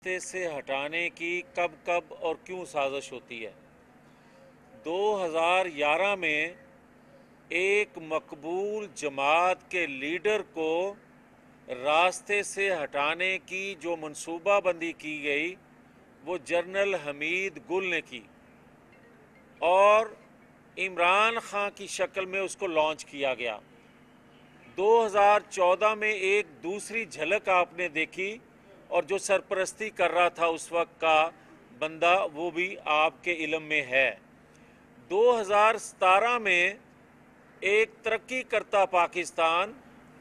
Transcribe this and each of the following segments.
से हटाने की कब कब और क्यों साजिश होती है। 2011 में एक मकबूल जमात के लीडर को रास्ते से हटाने की जो मंसूबाबंदी की गई वो जनरल हमीद गुल ने की और इमरान खान की शक्ल में उसको लॉन्च किया गया। 2014 में एक दूसरी झलक आपने देखी और जो सरपरस्ती कर रहा था उस वक्त का बंदा वो भी आपके इल्म में है। 2017 में एक तरक्की करता पाकिस्तान,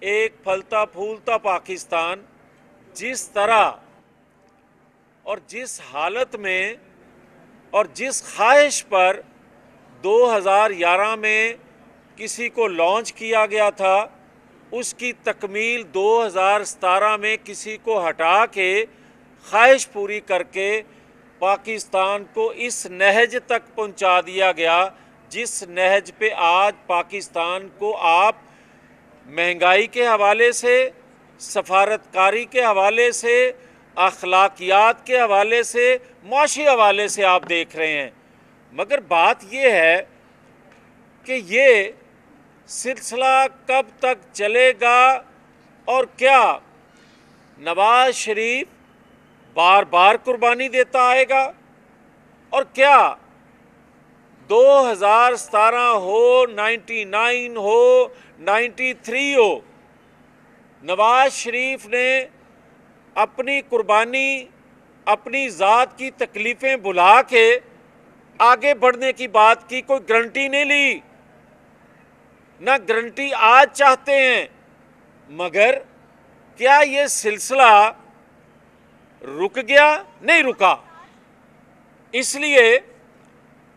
एक फलता फूलता पाकिस्तान जिस तरह और जिस हालत में और जिस ख्वाहिश पर 2011 में किसी को लॉन्च किया गया था, उसकी तकमील 2017 में किसी को हटा के ख्वाहिश पूरी करके पाकिस्तान को इस नहज तक पहुंचा दिया गया जिस नहज पे आज पाकिस्तान को आप महंगाई के हवाले से, सफारतकारी के हवाले से, अखलाकियात के हवाले से, माशी हवाले से आप देख रहे हैं। मगर बात यह है कि ये सिलसिला कब तक चलेगा और क्या नवाज शरीफ बार बार कुर्बानी देता आएगा और क्या 2017 हो, 99 हो, 93 हो, नवाज शरीफ ने अपनी कुर्बानी, अपनी ज़ात की तकलीफ़ें बुला के आगे बढ़ने की बात की, कोई गारंटी नहीं ली, ना गारंटी आज चाहते हैं। मगर क्या ये सिलसिला रुक गया? नहीं रुका। इसलिए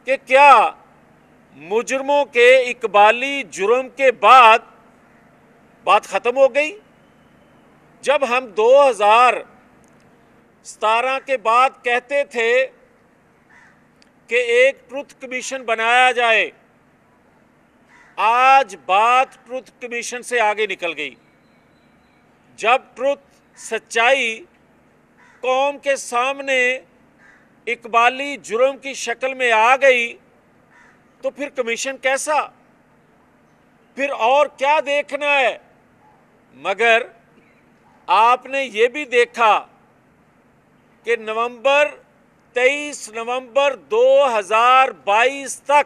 कि क्या मुजरमों के इकबाली जुर्म के बाद बात ख़त्म हो गई? जब हम 2017 के बाद कहते थे कि एक ट्रुथ कमीशन बनाया जाए, आज बात ट्रुथ कमीशन से आगे निकल गई। जब ट्रुथ, सच्चाई कौम के सामने इकबाली जुर्म की शक्ल में आ गई तो फिर कमीशन कैसा? फिर और क्या देखना है? मगर आपने ये भी देखा कि 23 नवंबर 2022 तक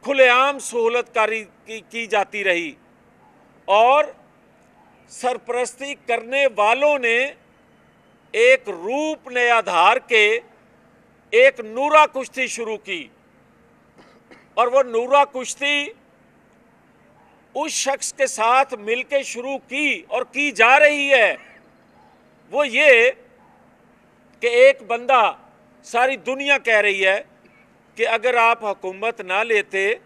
खुलेआम सहूलतकारी की जाती रही और सरपरस्ती करने वालों ने एक रूप नया धार के एक नूरा कुश्ती शुरू की और वो नूरा कुश्ती उस शख्स के साथ मिलकर शुरू की और की जा रही है। वो ये कि एक बंदा, सारी दुनिया कह रही है कि अगर आप हुकूमत ना लेते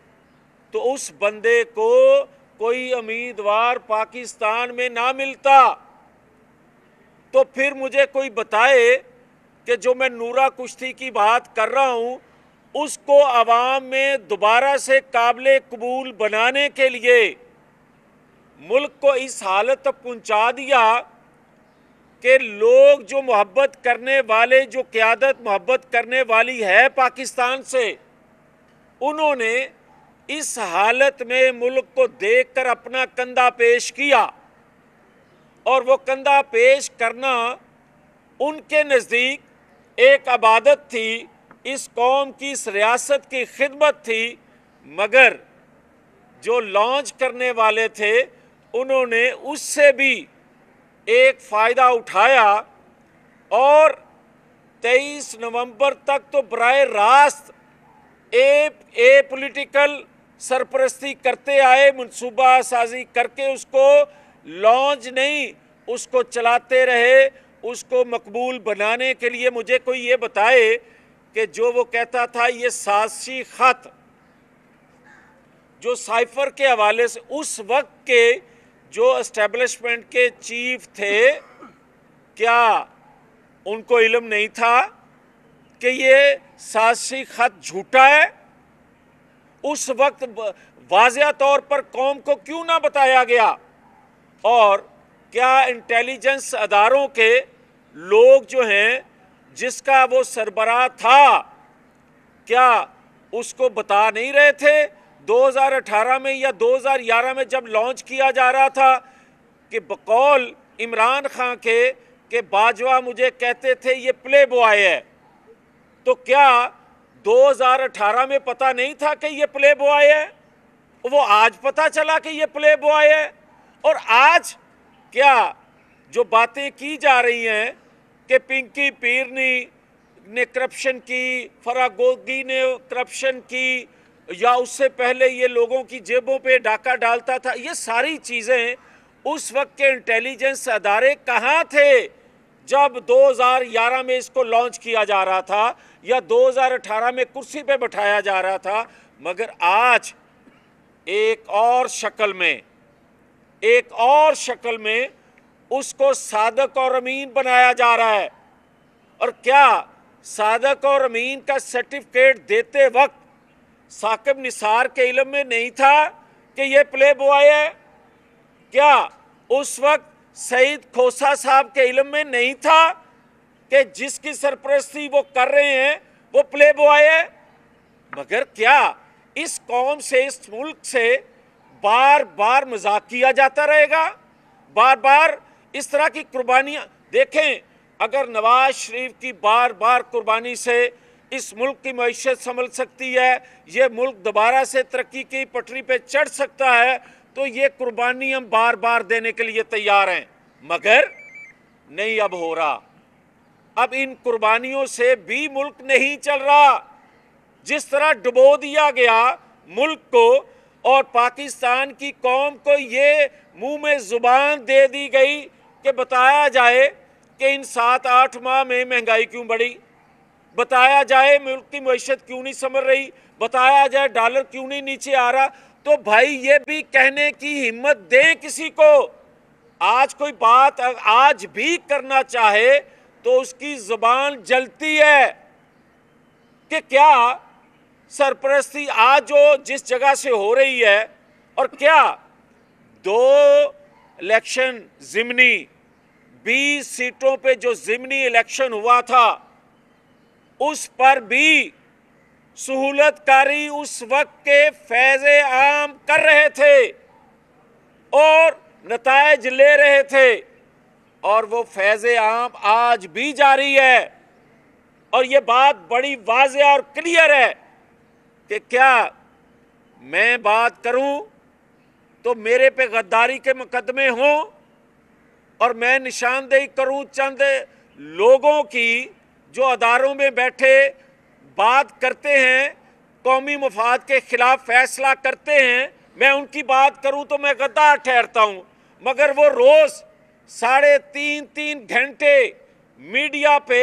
तो उस बंदे को कोई उम्मीदवार पाकिस्तान में ना मिलता। तो फिर मुझे कोई बताए कि जो मैं नूरा कुश्ती की बात कर रहा हूं उसको अवाम में दोबारा से काबिल कबूल बनाने के लिए मुल्क को इस हालत तक पहुंचा दिया कि लोग जो मोहब्बत करने वाले, जो क़यादत मोहब्बत करने वाली है पाकिस्तान से, उन्होंने इस हालत में मुल्क को देखकर अपना कंधा पेश किया और वो कंधा पेश करना उनके नज़दीक एक इबादत थी, इस कौम की, इस रियासत की खिदमत थी। मगर जो लॉन्च करने वाले थे उन्होंने उससे भी एक फ़ायदा उठाया और 23 नवंबर तक तो बराह रास्त ए पॉलिटिकल सरपरस्ती करते आए, मनसूबा साजी करके उसको लॉन्च नहीं, उसको चलाते रहे। उसको मकबूल बनाने के लिए मुझे कोई ये बताए कि जो वो कहता था ये साजिशी ख़त जो साइफर के हवाले से उस वक्त के जो एस्टेब्लिशमेंट के चीफ थे, क्या उनको इल्म नहीं था कि ये साजिशी ख़त झूठा है? उस वक्त वाज़िया तौर पर कौम को क्यों ना बताया गया? और क्या इंटेलिजेंस अदारों के लोग जो हैं जिसका वो सरबराह था, क्या उसको बता नहीं रहे थे 2018 में या 2011 में जब लॉन्च किया जा रहा था कि बकौल इमरान खान के बाजवा मुझे कहते थे ये प्ले बॉय है, तो क्या 2018 में पता नहीं था कि ये प्ले बॉय है? वो आज पता चला कि ये प्ले बॉय है? और आज क्या जो बातें की जा रही हैं कि पिंकी पीरनी ने करप्शन की, फरागोगी ने करप्शन की, या उससे पहले ये लोगों की जेबों पे डाका डालता था, ये सारी चीज़ें उस वक्त के इंटेलिजेंस अदारे कहाँ थे जब 2011 में इसको लॉन्च किया जा रहा था या 2018 में कुर्सी पे बैठाया जा रहा था? मगर आज एक और शक्ल में उसको सादक और अमीन बनाया जा रहा है। और क्या सादक और अमीन का सर्टिफिकेट देते वक्त साकिब निसार के इल्म में नहीं था कि ये प्ले बॉय है? क्या उस वक्त सईद खोसा साहब के इल्म में नहीं था कि जिसकी सरपरस्ती वो कर रहे हैं वो प्ले बॉय है? मगर क्या इस कौम से, इस मुल्क से बार बार मजाक किया जाता रहेगा? बार बार इस तरह की कुर्बानियां देखें। अगर नवाज शरीफ की बार बार कुर्बानी से इस मुल्क की मईशत संभल सकती है, ये मुल्क दोबारा से तरक्की की पटरी पे चढ़ सकता है, तो ये कुर्बानी हम बार बार देने के लिए तैयार हैं। मगर नहीं अब हो रहा। अब इन कुर्बानियों से भी मुल्क नहीं चल रहा। जिस तरह डुबो दिया गया मुल्क को और पाकिस्तान की कौम को ये मुंह में जुबान दे दी गई कि बताया जाए कि इन 7-8 माह में महंगाई क्यों बढ़ी, बताया जाए मुल्क की मईशत क्यों नहीं संभल रही, बताया जाए डॉलर क्यों नहीं नीचे आ रहा, तो भाई ये भी कहने की हिम्मत दें किसी को। आज कोई बात आज भी करना चाहे तो उसकी जुबान जलती है कि क्या सरपरस्ती आज जो जिस जगह से हो रही है, और क्या 2 इलेक्शन ज़िमनी 20 सीटों पे जो ज़िमनी इलेक्शन हुआ था उस पर भी सहूलतकारी उस वक्त के फैज़े आम कर रहे थे और नताइज ले रहे थे, और वो फैज़े आम आज भी जारी है। और ये बात बड़ी वाज़ेह और क्लियर है कि क्या मैं बात करूं तो मेरे पे गद्दारी के मुकदमे हों और मैं निशानदेही करूं चंद लोगों की जो अदारों में बैठे बात करते हैं, कौमी मफाद के खिलाफ फैसला करते हैं, मैं उनकी बात करूं तो मैं गद्दार ठहरता हूं। मगर वो रोज़ 3.5 घंटे मीडिया पे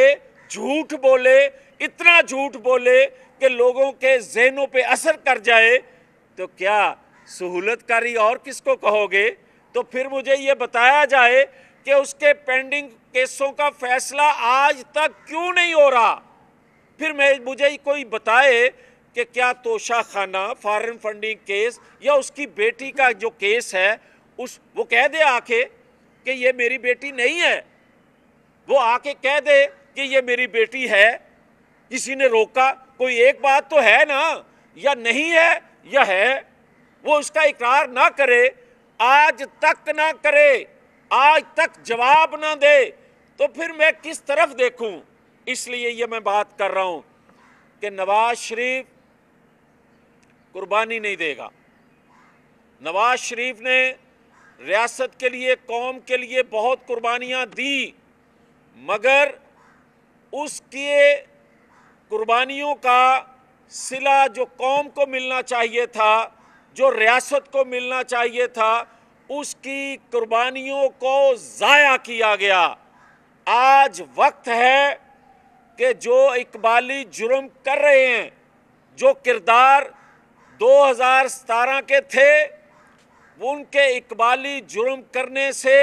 झूठ बोले, इतना झूठ बोले कि लोगों के ज़हनों पे असर कर जाए, तो क्या सहूलतकारी और किसको कहोगे? तो फिर मुझे ये बताया जाए कि उसके पेंडिंग केसों का फैसला आज तक क्यों नहीं हो रहा। फिर मुझे कोई बताए कि क्या तोशा खाना फॉरेन फंडिंग केस या उसकी बेटी का जो केस है वो कह दे आके कि ये मेरी बेटी नहीं है, वो आके कह दे कि ये मेरी बेटी है। किसी ने रोका? कोई एक बात तो है ना, या नहीं है या है, वो उसका इकरार ना करे, आज तक ना करे, आज तक जवाब ना दे, तो फिर मैं किस तरफ देखूं? इसलिए ये मैं बात कर रहा हूं कि नवाज शरीफ कुर्बानी नहीं देगा। नवाज शरीफ ने रियासत के लिए, कौम के लिए बहुत कुर्बानियां दी, मगर उसके कुर्बानियों का सिला जो कौम को मिलना चाहिए था, जो रियासत को मिलना चाहिए था, उसकी कुर्बानियों को ज़ाया किया गया। आज वक्त है कि जो इकबाली जुर्म कर रहे हैं, जो किरदार 2017 के थे, वो उनके इकबाली जुर्म करने से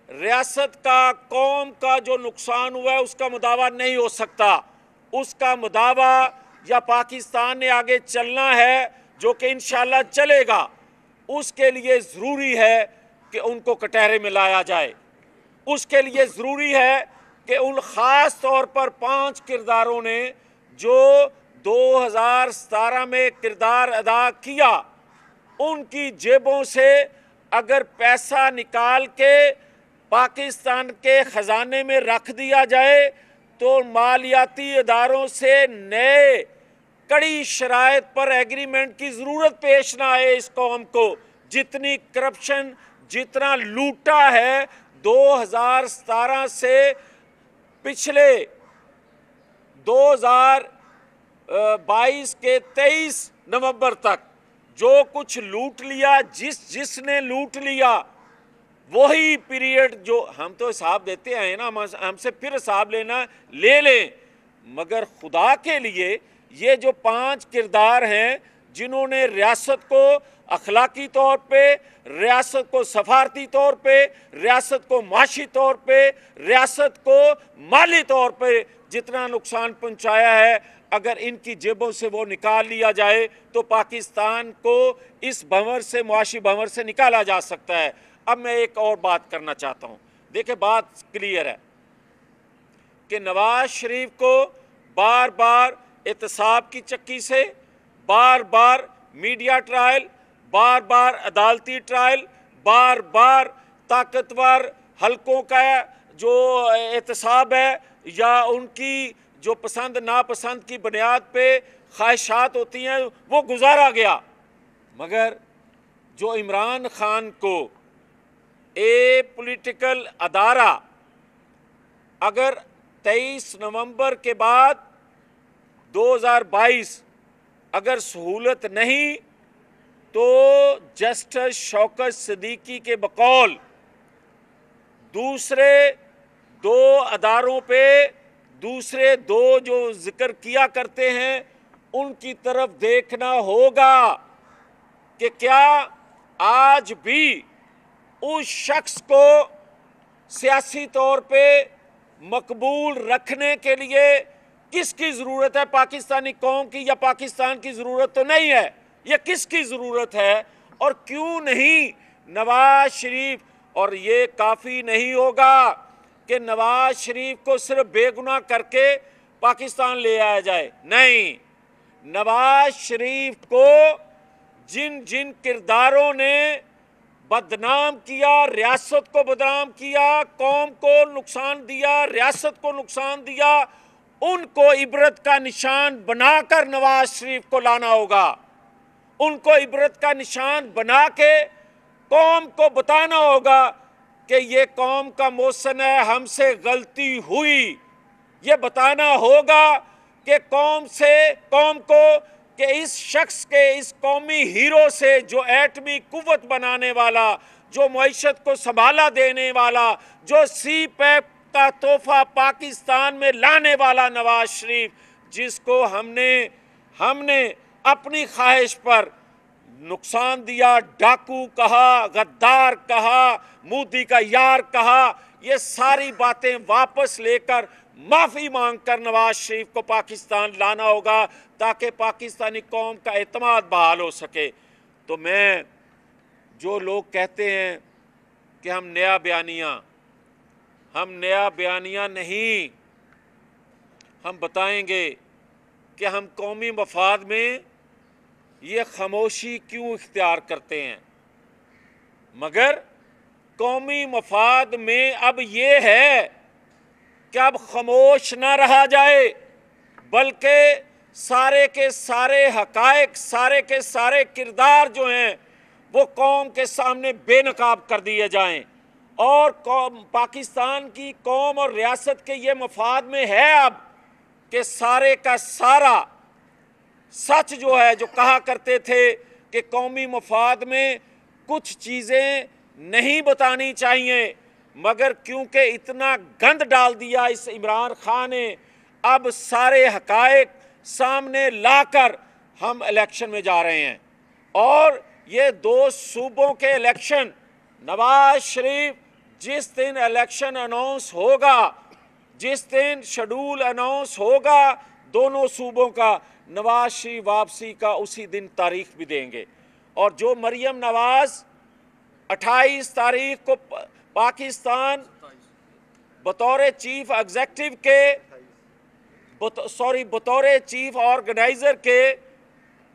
रियासत का, कौम का जो नुकसान हुआ है उसका मुदावा नहीं हो सकता। उसका मुदावा या पाकिस्तान ने आगे चलना है, जो कि इंशाल्लाह चलेगा, उसके लिए ज़रूरी है कि उनको कटहरे में लाया जाए। उसके लिए ज़रूरी है कि उन ख़ास तौर पर 5 किरदारों ने जो 2017 में किरदार अदा किया, उनकी जेबों से अगर पैसा निकाल के पाकिस्तान के ख़जाने में रख दिया जाए तो मालियाती इदारों से नए कड़ी शराइत पर एग्रीमेंट की ज़रूरत पेश ना आए इस कौम को। जितनी करप्शन, जितना लूटा है 2017 से पिछले 2022 के 23 नवंबर तक जो कुछ लूट लिया, जिसने लूट लिया, वही पीरियड जो हम तो हिसाब देते हैं ना, हमसे फिर हिसाब लेना ले लें, मगर खुदा के लिए ये जो 5 किरदार हैं जिन्होंने रियासत को अखलाकी तौर पे, रियासत को सफारती तौर पे, रियासत को माशी तौर पे, रियासत को माली तौर पे जितना नुकसान पहुंचाया है, अगर इनकी जेबों से वो निकाल लिया जाए तो पाकिस्तान को इस भंवर से, मुआशी भंवर से निकाला जा सकता है। अब मैं एक और बात करना चाहता हूँ। देखिए, बात क्लियर है कि नवाज शरीफ को बार बार एहतसाब की चक्की से, बार बार मीडिया ट्रायल, बार बार अदालती ट्रायल, बार बार ताकतवर हलकों का जो एहतसाब है या उनकी जो पसंद नापसंद की बुनियाद पे ख्वाहिशात होती हैं वो गुजारा गया। मगर जो इमरान खान को ए पॉलिटिकल अदारा अगर 23 नवंबर के बाद 2022 अगर सहूलत नहीं तो जस्टिस शौकत सिद्दीकी के बकौल दूसरे 2 अदारों पे, दूसरे 2 जो जिक्र किया करते हैं उनकी तरफ देखना होगा कि क्या आज भी उस शख्स को सियासी तौर पे मकबूल रखने के लिए किसकी ज़रूरत है, पाकिस्तानी कौम की या पाकिस्तान की ज़रूरत तो नहीं है, ये किसकी ज़रूरत है? और क्यों नहीं नवाज शरीफ, और ये काफ़ी नहीं होगा कि नवाज शरीफ को सिर्फ बेगुनाह करके पाकिस्तान ले आया जाए, नहीं, नवाज शरीफ को जिन जिन किरदारों ने बदनाम किया, रियासत को बदनाम किया, कौम को नुकसान दिया, रियासत को नुकसान दिया, उनको इबरत का निशान बनाकर नवाज शरीफ को लाना होगा। उनको इबरत का निशान बना के कौम को बताना होगा कि ये कौम का मौसन है, हमसे गलती हुई। ये बताना होगा कि कौम को कि इस शख्स के, इस कौमी हीरो से, जो एटमी कुव्वत बनाने वाला, जो मईशत को संभाला देने वाला, जो सी पैक का तोहफा पाकिस्तान में लाने वाला नवाज शरीफ, जिसको हमने अपनी ख्वाहिश पर नुकसान दिया, डाकू कहा, गद्दार कहा, मोदी का यार कहा, ये सारी बातें वापस लेकर माफ़ी मांगकर नवाज शरीफ को पाकिस्तान लाना होगा ताकि पाकिस्तानी कौम का एतमाद बहाल हो सके। तो मैं, जो लोग कहते हैं कि हम नया बयानिया नहीं, हम बताएंगे कि हम कौमी मफाद में ये खामोशी क्यों इख्तियार करते हैं। मगर कौमी मफाद में अब ये है कि अब खामोश ना रहा जाए, बल्कि सारे के सारे हकायक, सारे के सारे किरदार जो हैं वो कौम के सामने बेनकाब कर दिए जाएं। और पाकिस्तान की कौम और रियासत के ये मफाद में है अब कि सारे का सारा सच जो है, जो कहा करते थे कि कौमी मफाद में कुछ चीज़ें नहीं बतानी चाहिए, मगर क्योंकि इतना गंद डाल दिया इस इमरान खान ने, अब सारे हकायक सामने लाकर हम इलेक्शन में जा रहे हैं। और ये 2 सूबों के इलेक्शन, नवाज शरीफ जिस दिन इलेक्शन अनाउंस होगा, जिस दिन शेड्यूल अनाउंस होगा दोनों सूबों का, नवाज शरीफ वापसी का उसी दिन तारीख भी देंगे। और जो मरियम नवाज 28 तारीख को पाकिस्तान बतौर चीफ एग्जेक्टिव के बतौर चीफ ऑर्गेनाइज़र के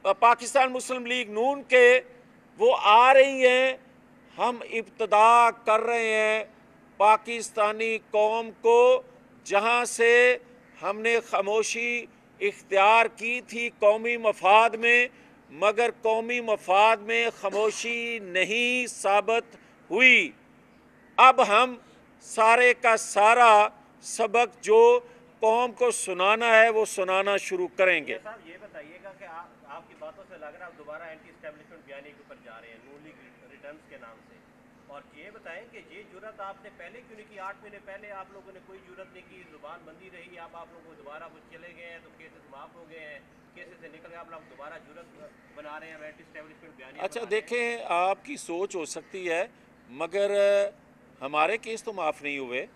पाकिस्तान मुस्लिम लीग नून के वो आ रही हैं। हम इब्तदा कर रहे हैं पाकिस्तानी कौम को, जहां से हमने खामोशी इख्तियार की थी कौमी मफाद में, मगर कौमी मफाद में खामोशी नहीं साबित हुई। अब हम सारे का सारा सबक जो कौम को सुनाना है वो सुनाना शुरू करेंगे। साहब ये बताइएगा कि आपकी बातों से लग रहा है आप दोबारा एंटी एस्टेब्लिशमेंट बयानी के ऊपर जा रहे हैं नून लीग रिटर्न्स के नाम से, और ये बताएं कि ये जुर्रत आपने पहले क्यों नहीं की? 8 महीने पहले आप लोगों ने कोई जुर्रत नहीं की, जुबान बंदी रही। अब आप लोगों को दोबारा वो चले गए हैं तो केसेस माफ हो गए हैं, केसेस से निकल गए, आप लोग दोबारा जुर्रत बना रहे हैं एंटी एस्टेब्लिशमेंट बयानी। अच्छा देखें, आपकी सोच हो सकती है, मगर हमारे केस तो माफ़ नहीं हुए,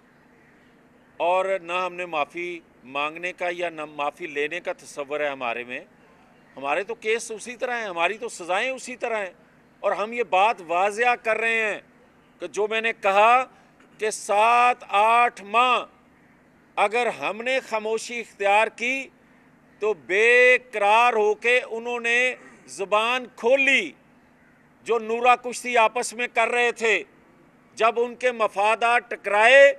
और ना हमने माफ़ी मांगने का या न माफ़ी लेने का तसव्वुर है हमारे में। हमारे तो केस उसी तरह हैं, हमारी तो सज़ाएं उसी तरह हैं, और हम ये बात वाज़िया कर रहे हैं कि जो मैंने कहा कि 7-8 माह अगर हमने खामोशी इख्तियार की तो बेकरार होके उन्होंने ज़ुबान खोली। जो नूरा कुश्ती आपस में कर रहे थे, जब उनके मफादात टकराए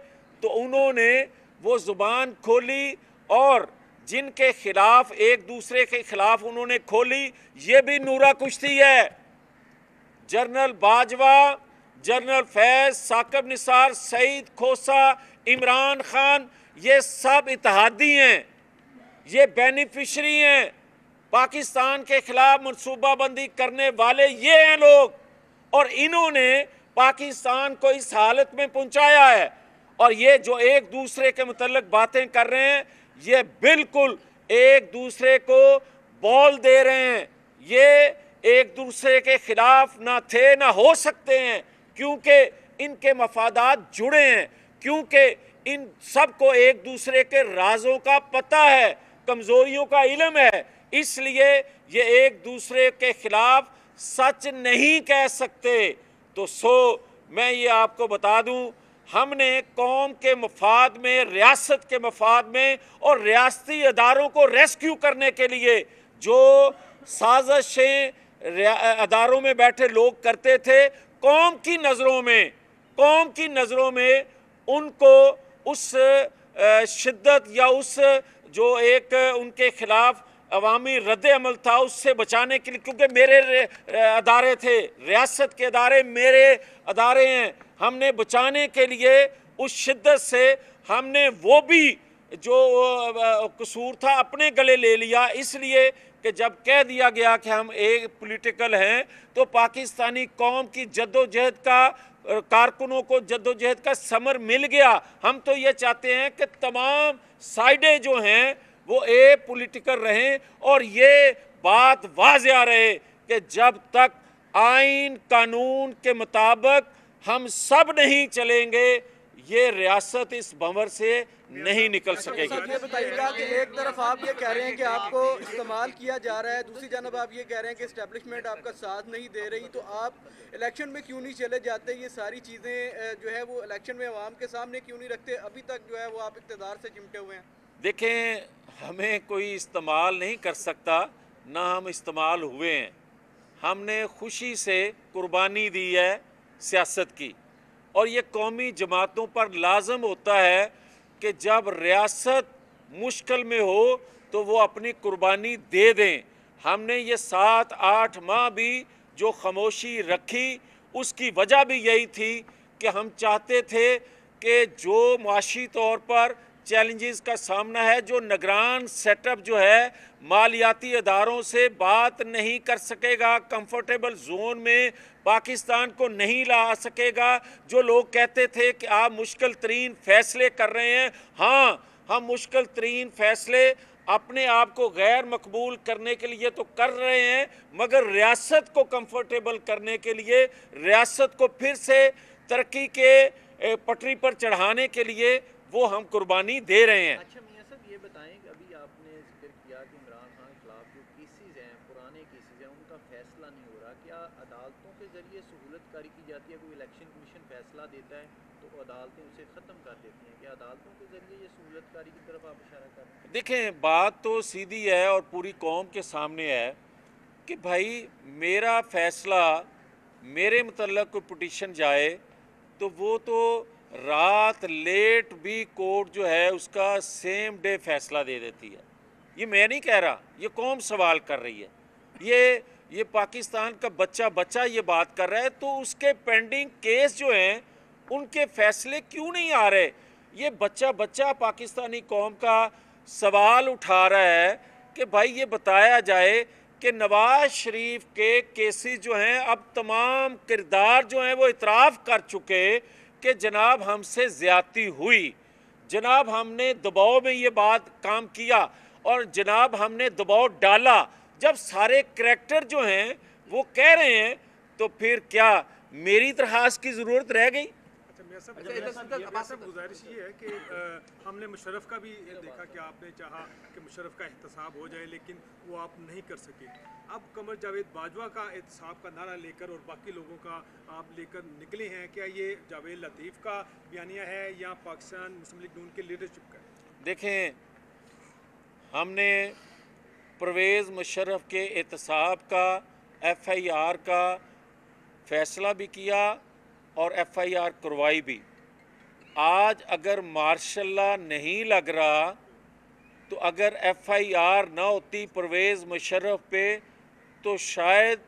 तो उन्होंने वो ज़ुबान खोली, और जिनके खिलाफ एक दूसरे के खिलाफ उन्होंने खोली, ये भी नूरा कुश्ती है। जनरल बाजवा, जनरल फैज़, साकिब निसार, सईद खोसा, इमरान खान, ये सब इत्तेहादी हैं, ये बेनिफिशरी हैं। पाकिस्तान के खिलाफ मनसूबाबंदी करने वाले ये हैं लोग, और इन्होंने पाकिस्तान को इस हालत में पहुंचाया है। और ये जो एक दूसरे के मुतल्लिक बातें कर रहे हैं, ये बिल्कुल एक दूसरे को बॉल दे रहे हैं। ये एक दूसरे के खिलाफ ना थे ना हो सकते हैं, क्योंकि इनके मफादात जुड़े हैं, क्योंकि इन सबको एक दूसरे के राजों का पता है, कमज़ोरियों का इल्म है। इसलिए ये एक दूसरे के खिलाफ सच नहीं कह सकते। तो मैं ये आपको बता दूं, हमने कौम के मफाद में, रियासत के मफाद में और रियासती अदारों को रेस्क्यू करने के लिए जो साजिशें अदारों में बैठे लोग करते थे, कौम की नज़रों में उनको उस शिद्दत या उस जो एक उनके खिलाफ अवामी रद्द अमल था उससे बचाने के लिए, क्योंकि मेरे अदारे थे, रियासत के अदारे मेरे अदारे हैं, हमने बचाने के लिए उस शिद्दत से हमने वो भी जो कसूर था अपने गले ले लिया। इसलिए कि जब कह दिया गया कि हम एक पॉलिटिकल हैं, तो पाकिस्तानी कौम की जद्दोजहद का, कारकुनों को जद्दोजहद का समर मिल गया। हम तो ये चाहते हैं कि तमाम साइडें जो हैं वो पॉलिटिकल रहें, और ये बात वाज़िया रहे कि जब तक आइन कानून के मुताबिक हम सब नहीं चलेंगे, ये रियासत इस भंवर से नहीं निकल सकेगी। ये बताइएगा कि एक तरफ आप ये कह रहे हैं कि आपको इस्तेमाल किया जा रहा है, दूसरी जानब आप ये कह रहे हैं कि इस्टेब्लिशमेंट आपका साथ नहीं दे रही, तो आप इलेक्शन में क्यों नहीं चले जाते? ये सारी चीज़ें जो है वो इलेक्शन में अवाम के सामने क्यों नहीं रखते? अभी तक जो है वो आप इक़्तिदार से चिमटे हुए हैं। देखें, हमें कोई इस्तेमाल नहीं कर सकता, ना हम इस्तेमाल हुए हैं। हमने खुशी से कुर्बानी दी है सियासत की, और ये कौमी जमातों पर लाजम होता है कि जब रियासत मुश्किल में हो तो वो अपनी कुर्बानी दे दें। हमने ये 7-8 माह भी जो खामोशी रखी, उसकी वजह भी यही थी कि हम चाहते थे कि जो मुआशी तौर पर चैलेंजेस का सामना है, जो निगरान सेटअप जो है मालियाती अदारों से बात नहीं कर सकेगा, कंफर्टेबल जोन में पाकिस्तान को नहीं ला सकेगा। जो लोग कहते थे कि आप मुश्किल तरीन फ़ैसले कर रहे हैं, हाँ, हम मुश्किल तरीन फ़ैसले अपने आप को गैर मकबूल करने के लिए तो कर रहे हैं, मगर रियासत को कंफर्टेबल करने के लिए, रियासत को फिर से तरक्की के पटरी पर चढ़ाने के लिए वो हम कुर्बानी दे रहे हैं। अच्छा मियां साहब, साहब ये बताएं कि अभी आपने जिक्र किया कि इमरान खान के खिलाफ जो केसेस हैं, पुराने केसेस हैं, उनका फैसला नहीं हो रहा। क्या अदालतों के ज़रिए सहूलतकारी की जाती है? कोई इलेक्शन कमीशन फैसला देता है तो अदालतें उसे ख़त्म कर देती हैं। क्या अदालतों के ज़रिए ये सहूलतकारी की तरफ आप इशारा कर रहे हैं? देखें, बात तो सीधी है और पूरी कौम के सामने है कि भाई मेरा फैसला, मेरे मतलब कोई पिटीशन जाए तो वो तो रात लेट भी कोर्ट जो है उसका सेम डे फैसला दे देती है। ये मैं नहीं कह रहा, ये कौम सवाल कर रही है। ये पाकिस्तान का बच्चा बच्चा ये बात कर रहा है, तो उसके पेंडिंग केस जो हैं उनके फैसले क्यों नहीं आ रहे? ये बच्चा बच्चा पाकिस्तानी कौम का सवाल उठा रहा है कि भाई ये बताया जाए कि नवाज शरीफ के केसेस जो हैं, अब तमाम किरदार जो हैं वो इतराफ़ कर चुके कि जनाब हमसे ज़्यादती हुई, जनाब हमने दबाव में ये बात काम किया और जनाब हमने दबाव डाला। जब सारे करैक्टर जो हैं वो कह रहे हैं तो फिर क्या मेरी दरखास्त की ज़रूरत रह गई? अब्बास साहब, गुजारिश ये है कि हमने मुशर्रफ का भी देखा कि आपने चाहा कि मुशर्रफ का एहतसाब हो जाए, लेकिन वो आप नहीं कर सके। अब कमर जावेद बाजवा का एहतसाब का नारा लेकर और बाकी लोगों का आप लेकर निकले हैं, क्या ये जावेद लतीफ़ का बयानिया है या पाकिस्तान मुस्लिम लीग नून की लीडरशिप का? देखें, हमने परवेज़ मुशर्रफ के एहतसाब का, FIR का फ़ैसला भी किया और FIR करवाई भी। आज अगर मार्शल लॉ नहीं लग रहा तो अगर FIR ना होती परवेज़ मुशर्रफ पे तो शायद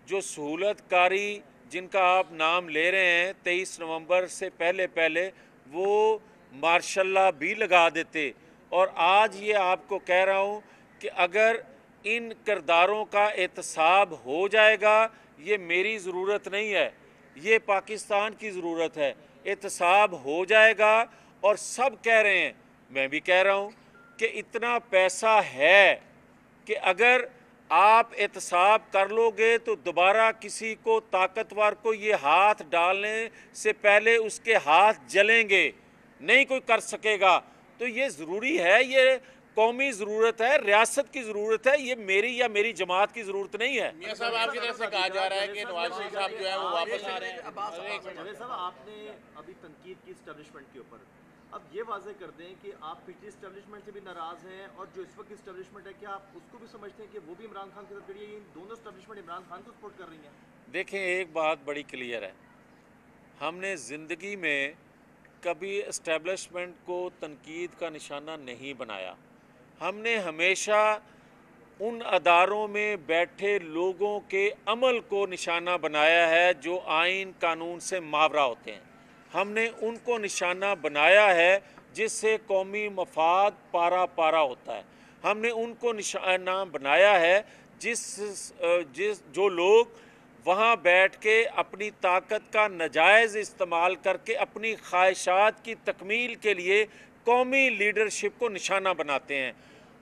जो सहूलतकारी जिनका आप नाम ले रहे हैं 23 नवंबर से पहले पहले वो मार्शल लॉ भी लगा देते। और आज ये आपको कह रहा हूँ कि अगर इन किरदारों का एहतसाब हो जाएगा, ये मेरी ज़रूरत नहीं है, ये पाकिस्तान की ज़रूरत है। एहतसाब हो जाएगा और सब कह रहे हैं, मैं भी कह रहा हूँ कि इतना पैसा है कि अगर आप एहतसाब कर लोगे तो दोबारा किसी को ताकतवर को ये हाथ डालने से पहले उसके हाथ जलेंगे, नहीं कोई कर सकेगा। तो ये ज़रूरी है, ये कौमी ज़रूरत है, रियासत की ज़रूरत है, ये मेरी या मेरी जमात की ज़रूरत नहीं है। मियां साहब, आपकी तरफ से कहा जा रहा है कि नवाज शरीफ साहब जो है वो वापस आ रहे हैं। जावेद साहब, आपने अभी तनकीद की इस्टेब्लिशमेंट के ऊपर, अब ये वाज़ेह कर दें कि आप पिछली इस्टेब्लिशमेंट से भी नाराज़ हैं और जो इस वक्त इस्टेब्लिशमेंट है, क्या आप उसको भी समझते हैं कि वो भी इमरान खान की तरफ खड़ी है? इन दोनों इस्टेब्लिशमेंट इमरान खान को सपोर्ट कर रही हैं? देखें, एक बात बड़ी क्लियर है, हमने ज़िंदगी में कभी इस्टेब्लिशमेंट को तनकीद का निशाना नहीं बनाया। हमने हमेशा उन अदारों में बैठे लोगों के अमल को निशाना बनाया है जो आइन कानून से मावरा होते हैं। हमने उनको निशाना बनाया है जिससे कौमी मफाद पारा पारा होता है। हमने उनको निशाना बनाया है जिस जो लोग वहाँ बैठ के अपनी ताकत का नाजायज़ इस्तेमाल करके अपनी ख्वाहिशात की तकमील के लिए कौमी लीडरशिप को निशाना बनाते हैं।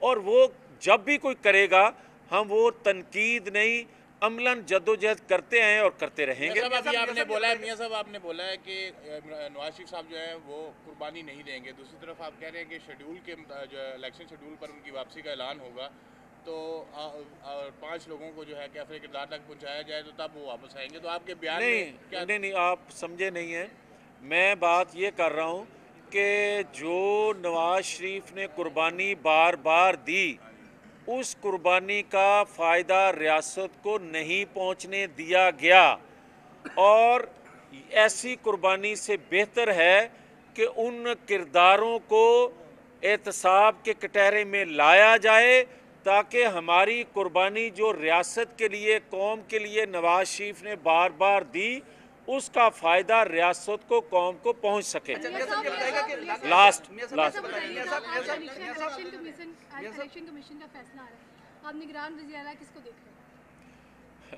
और वो जब भी कोई करेगा हम वो तनकीद नहीं, अमलन जद्दोजहद करते हैं और करते रहेंगे। मियां साहब, अभी आपने बोला है, मियां साहब आपने बोला है कि नवाज शरीफ साहब जो है वो कुर्बानी नहीं देंगे। दूसरी तरफ आप कह रहे हैं कि शेड्यूल के जो इलेक्शन शेड्यूल पर उनकी वापसी का ऐलान होगा तो 5 लोगों को जो है कैफे किरदार तक पहुंचाया जाए तो तब वो वापस आएंगे। तो आपके बयान में क्या? नहीं, आप समझे नहीं हैं। मैं बात ये कर रहा हूँ कि जो नवाज शरीफ ने कुर्बानी बार बार दी, उस कुर्बानी का फ़ायदा रियासत को नहीं पहुंचने दिया गया। और ऐसी कुर्बानी से बेहतर है कि उन किरदारों को एहतसाब के कटहरे में लाया जाए ताकि हमारी कुर्बानी जो रियासत के लिए, कौम के लिए नवाज शरीफ ने बार बार दी, उसका फ़ायदा रियासत को, कौम को पहुंच सके। लास्ट इलेक्शन कमीशन का फैसला आ रहा है, आप निगरान वज़ीर आला किसको देख रहे हैं?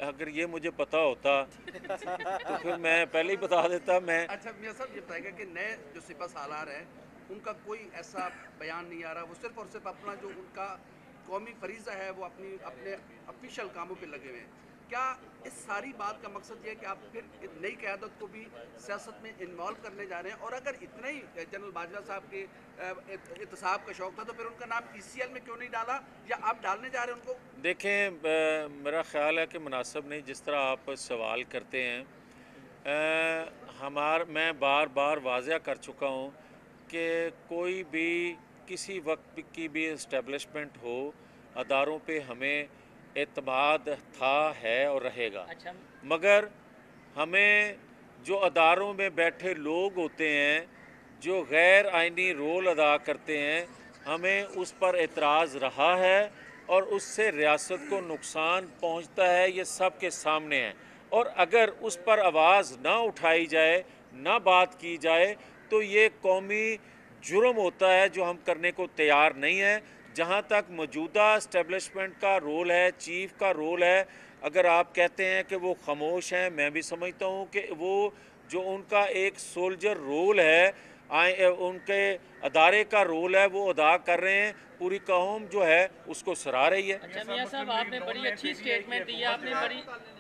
अगर ये मुझे पता होता तो फिर मैं पहले ही बता देता। मैं अच्छा, मियां साहब ये बताएगा कि नए जो सिपा सालार हैं उनका कोई ऐसा बयान नहीं आ रहा, वो सिर्फ और सिर्फ अपना जो उनका कौमी फरीज़ा है वो अपने ऑफिशियल कामों पे लगे हुए हैं। क्या इस सारी बात का मकसद ये है कि आप फिर नई क़यादत को भी सियासत में इन्वॉल्व करने जा रहे हैं? और अगर इतना ही जनरल बाजवा साहब के एहतसाब का शौक़ था तो फिर उनका नाम PCL में क्यों नहीं डाला, या आप डालने जा रहे हैं उनको? देखें, मेरा ख़्याल है कि मुनासिब नहीं जिस तरह आप सवाल करते हैं। मैं बार बार वाज़ह कर चुका हूँ कि कोई भी किसी वक्त की भी इस्टेब्लिशमेंट हो, अदारों पे हमें एतमाद था, है और रहेगा। अच्छा, मगर हमें जो अदारों में बैठे लोग होते हैं जो गैर आइनी रोल अदा करते हैं, हमें उस पर एतराज़ रहा है और उससे रियासत को नुकसान पहुंचता है, ये सब के सामने है। और अगर उस पर आवाज़ ना उठाई जाए, ना बात की जाए, तो ये कौमी जुर्म होता है जो हम करने को तैयार नहीं है। जहाँ तक मौजूदा इस्टेब्लिशमेंट का रोल है, चीफ़ का रोल है, अगर आप कहते हैं कि वो खामोश हैं, मैं भी समझता हूँ कि वो जो उनका एक सोल्जर रोल है, उनके अदारे का रोल है, वो अदा कर रहे हैं। पूरी कौम जो है उसको सराह रही है। अच्छा मियां साहब, आपने बड़ी अच्छी स्टेटमेंट दी है,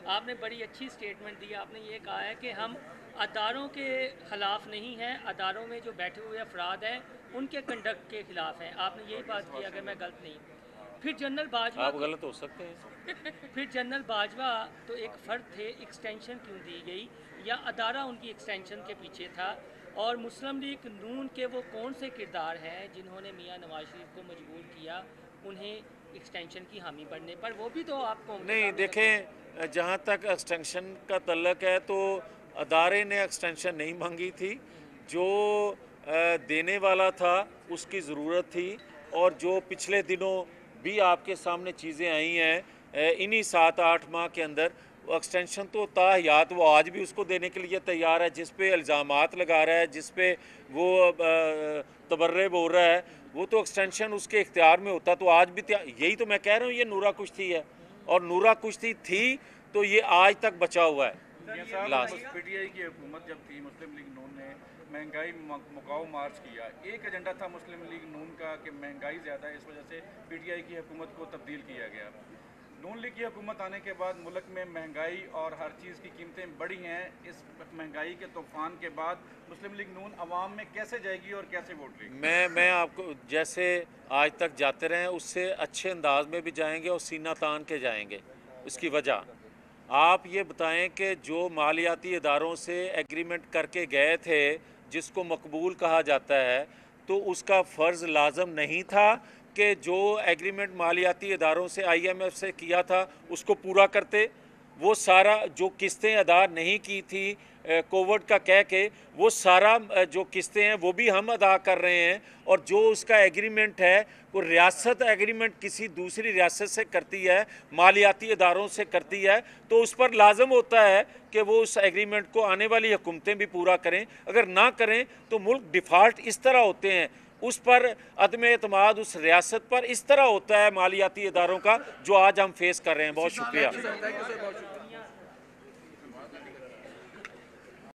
आपने बड़ी अच्छी स्टेटमेंट दी है। आपने ये कहा है कि हम अदारों के ख़िलाफ़ नहीं हैं, अदारों में जो बैठे हुए अफराद हैं उनके कंडक्ट के ख़िलाफ़ हैं। आपने यही बात की, अगर मैं गलत नहीं। फिर जनरल बाजवा, आप गलत हो सकते हैं। फिर जनरल बाजवा तो एक फ़र्द थे, एक्सटेंशन क्यों दी गई, या अदारा उनकी एक्सटेंशन के पीछे था? और मुस्लिम लीग नून के वो कौन से किरदार हैं जिन्होंने मियां नवाज शरीफ को मजबूर किया उन्हें एक्सटेंशन की हामी बढ़ने पर? वो भी तो आपको नहीं, देखें, जहाँ तक एक्सटेंशन का तल्लक है तो अदारे ने एक्सटेंशन नहीं मांगी थी। जो देने वाला था उसकी ज़रूरत थी, और जो पिछले दिनों भी आपके सामने चीज़ें आई हैं इन्हीं 7-8 माह के अंदर, वो एक्सटेंशन तो ताहयात वो आज भी उसको देने के लिए तैयार है। जिस पे इल्ज़ामात लगा रहा है, जिस पे वो तबर्रे बोल रहा है, वो तो एक्सटेंशन उसके इख्तियार में होता तो आज भी यही तो मैं कह रहा हूँ, ये नूरा कुश्ती है, और नूरा कुश्ती थी तो ये आज तक बचा हुआ है। PTI की हुकूमत जब थी, मुस्लिम लीग नून ने महंगाई मुकाओ मार्च किया। एक एजेंडा था मुस्लिम लीग नून का कि महंगाई ज़्यादा है, इस वजह से PTI की हुकूमत को तब्दील किया गया। नून लीग की हुकूमत आने के बाद मुल्क में महंगाई और हर चीज़ की कीमतें बढ़ी हैं। इस महंगाई के तूफान के बाद मुस्लिम लीग नून अवाम में कैसे जाएगी और कैसे वोट लेगी? मैं आपको जैसे आज तक जाते रहे उससे अच्छे अंदाज में भी जाएंगे और सीना तान के जाएंगे। उसकी वजह आप ये बताएं कि जो मालियाती इदारों से एग्रीमेंट करके गए थे, जिसको मकबूल कहा जाता है, तो उसका फ़र्ज़ लाजम नहीं था कि जो एग्रीमेंट मालियाती इदारों से IMF से किया था उसको पूरा करते। वो सारा जो किस्तें अदा नहीं की थी कोविड का कह के, वो सारा जो किस्तें हैं वो भी हम अदा कर रहे हैं। और जो उसका एग्रीमेंट है वो रियासत एग्रीमेंट किसी दूसरी रियासत से करती है, मालियाती इदारों से करती है, तो उस पर लाजम होता है कि वो उस एग्रीमेंट को आने वाली हुकूमतें भी पूरा करें। अगर ना करें तो मुल्क डिफ़ाल्ट इस तरह होते हैं, उस पर अदम एतमाद उस रियासत पर इस तरह होता है मालियाती इदारों का, जो आज हम फेस कर रहे हैं। बहुत शुक्रिया।